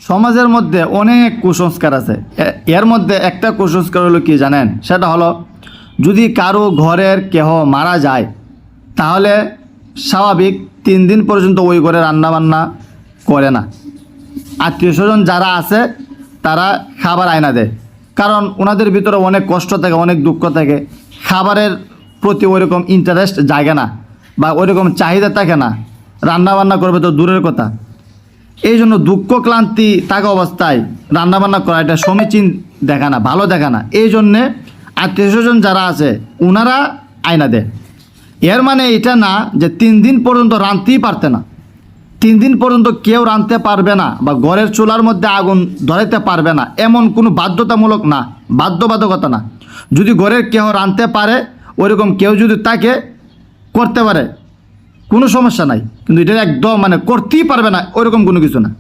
সমাজের মধ্যে অনেক কুসংস্কার আছে। এর মধ্যে একটা কুসংস্কার হলো কি জানেন, সেটা হলো যদি কারো ঘরের কেহ মারা যায় তাহলে স্বাভাবিক 3 দিন পর্যন্ত ওই ঘরে রান্নাবান্না করে না। আত্মীয় স্বজন যারা আছে তারা খাবার আয়না দেয়, কারণ ওনাদের ভিতরে অনেক কষ্ট থাকে, অনেক দুঃখ থাকে, খাবারের প্রতি ওইরকম ইন্টারেস্ট জাগে না বা ওইরকম চাহিদা থাকে না, রান্নাবান্না করবে তো দূরের কথা। এই জন্য দুঃখ ক্লান্তি থাকা অবস্থায় রান্নাবান্না করা এটা সমীচীন দেখা না, ভালো দেখা না। এই জন্যে আত্মীয় স্বজন যারা আছে ওনারা আয়না দেয়। এর মানে এটা না যে 3 দিন পর্যন্ত রাঁধতেই পারতে না, 3 দিন পর্যন্ত কেউ রাঁধতে পারবে না বা ঘরের চুলার মধ্যে আগুন ধরাইতে পারবে না, এমন কোনো বাধ্যতামূলক না, বাধ্যবাধকতা না। যদি ঘরের কেউ রাঁধতে পারে, ওইরকম কেউ যদি তাকে করতে পারে, কোনো সমস্যা নাই, কিন্তু এটা একদম মানে করতেই পারবে না ওইরকম কোনো কিছু না।